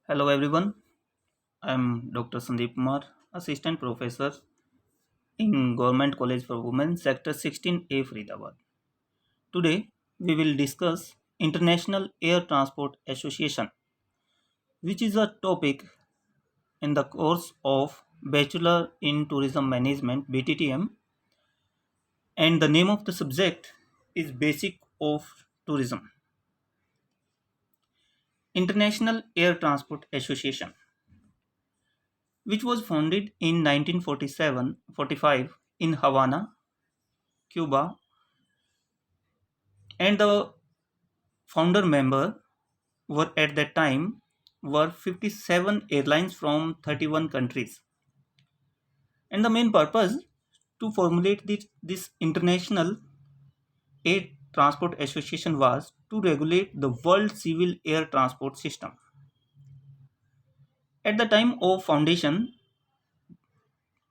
Hello everyone, I'm Dr. Sandeep Kumar, Assistant Professor in Government College for Women, Sector 16A, Faridabad. Today, we will discuss International Air Transport Association, which is a topic in the course of Bachelor in Tourism Management (BTTM), and the name of the subject is Basic of Tourism. International Air Transport Association, which was founded in 1947-45 in Havana, Cuba, and the founder member were at that time were 57 airlines from 31 countries. And the main purpose to formulate this international air transport association was to regulate the world civil air transport system. At the time of foundation,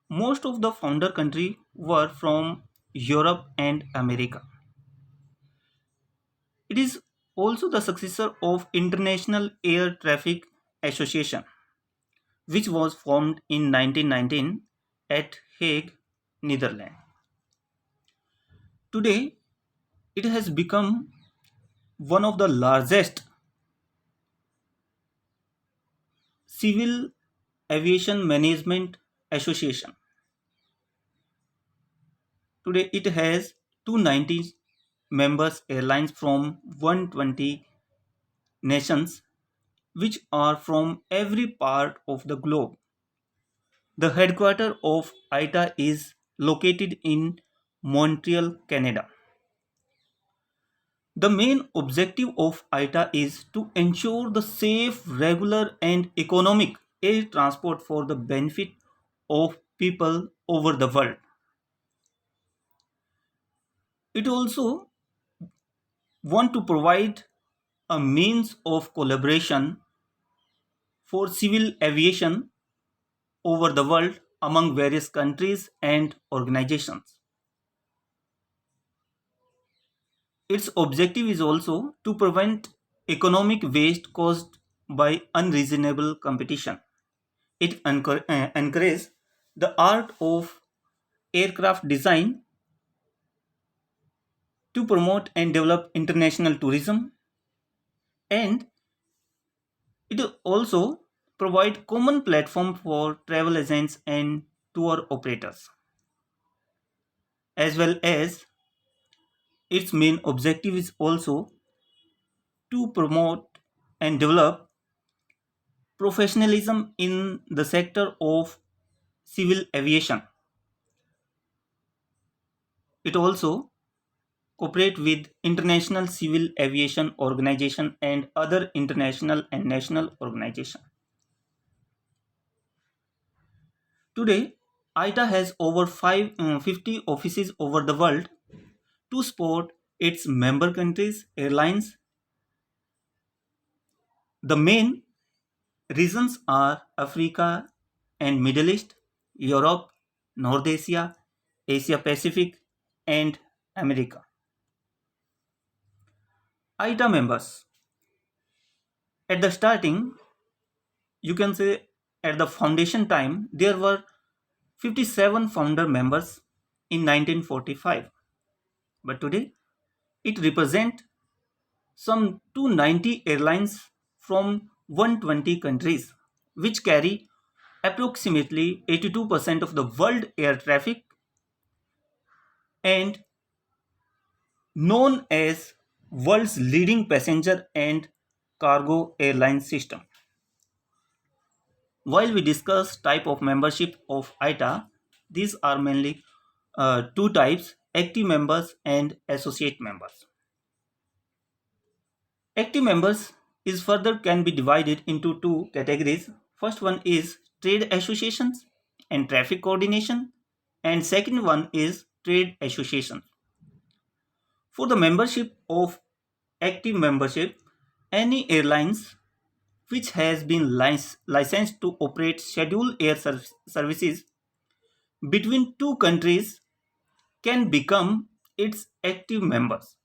most of the founder country were from Europe and America. It is also the successor of International Air Traffic Association, which was formed in 1919 at Hague, Netherlands. Today, it has become one of the largest civil aviation management association. Today, it has 290 members airlines from 120 nations, which are from every part of the globe. The headquarters of ITA is located in Montreal, Canada. The main objective of ITA is to ensure the safe, regular, and economic air transport for the benefit of people over the world. It also want to provide a means of collaboration for civil aviation over the world among various countries and organizations. Its objective is also to prevent economic waste caused by unreasonable competition. It encourages the art of aircraft design to promote and develop international tourism, and it also provide common platform for travel agents and tour operators, as well as its main objective is also to promote and develop professionalism in the sector of civil aviation. It also cooperate with International Civil Aviation Organization and other international and national organizations. Today, ITA has over 50 offices over the world to support its member countries' airlines. The main regions are Africa and Middle East, Europe, North Asia, Asia Pacific, and America. ITA members. At the starting, you can say at the foundation time, there were 57 founder members in 1945. But today, it represents some 290 airlines from 120 countries, which carry approximately 82% of the world air traffic and known as world's leading passenger and cargo airline system. While we discuss type of membership of ITA, these are mainly two types: active members and associate members. Active members is further can be divided into two categories. First one is trade associations and traffic coordination, and second one is trade associations. For the membership of active membership, any airlines which has been licensed to operate scheduled air services between two countries can become its active members.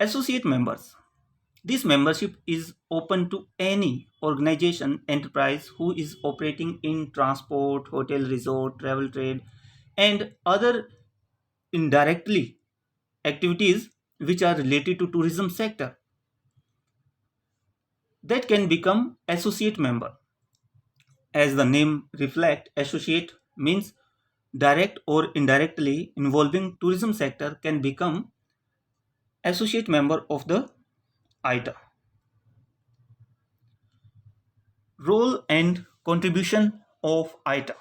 Associate members. This membership is open to any organization enterprise who is operating in transport, hotel, resort, travel trade, and other indirectly activities which are related to tourism sector that can become associate member. As the name reflect, associate means direct or indirectly involving tourism sector can become associate member of the ITA. Role and contribution of ITA.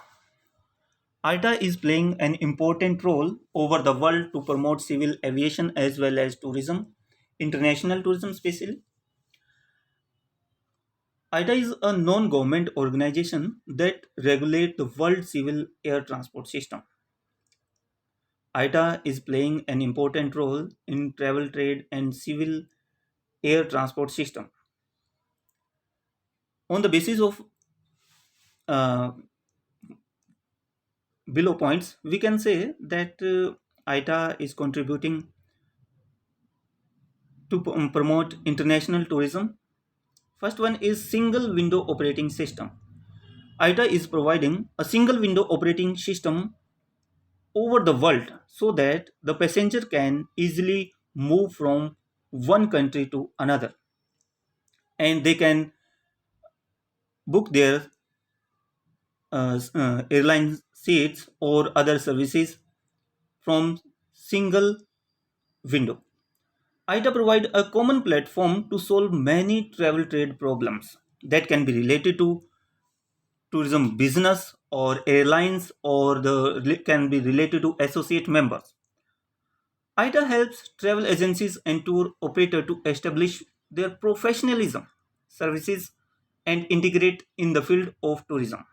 ITA is playing an important role over the world to promote civil aviation as well as tourism, international tourism especially. ITA is a non-government organization that regulates the world civil air transport system. ITA is playing an important role in travel trade and civil air transport system. On the basis of uh, below points, we can say that ITA is contributing to promote international tourism. First one is single window operating system. ITA is providing a single window operating system over the world so that the passenger can easily move from one country to another, and they can book their airline seats or other services from single window. ITA provide a common platform to solve many travel trade problems that can be related to tourism business or airlines or the can be related to associate members. ITA helps travel agencies and tour operator to establish their professionalism, services, and integrate in the field of tourism.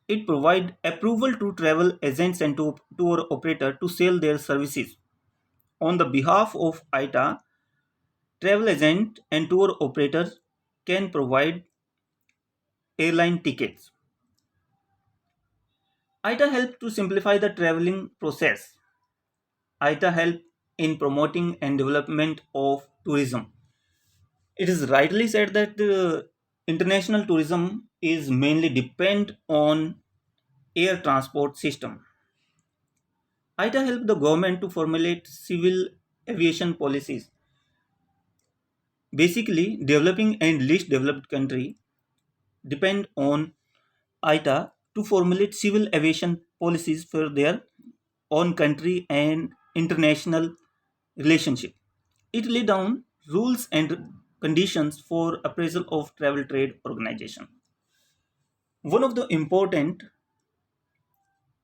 It provides approval to travel agents and to tour operator to sell their services. On the behalf of ITA, travel agent and tour operators can provide airline tickets. ITA helps to simplify the traveling process. ITA help in promoting and development of tourism. It is rightly said that the international tourism is mainly depend on air transport system. ITA help the government to formulate civil aviation policies. Basically, developing and least developed country depend on ITA to formulate civil aviation policies for their own country and international relationship. It lay down rules and conditions for appraisal of travel trade organization. One of the important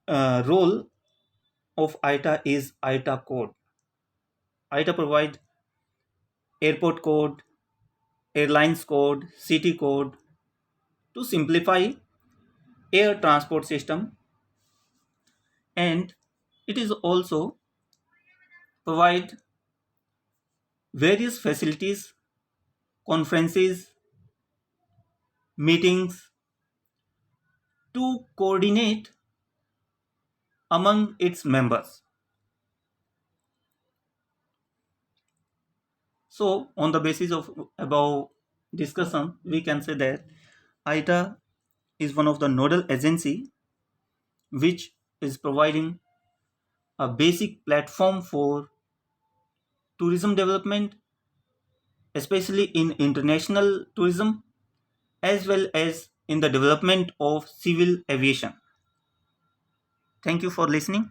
role of ITA is ITA code. ITA provide airport code, airlines code, city code to simplify air transport system, and it is also provide various facilities, conferences, meetings to coordinate among its members. So, on the basis of above discussion, we can say that ITA is one of the nodal agency which is providing a basic platform for tourism development, especially in international tourism as well as in the development of civil aviation. Thank you for listening.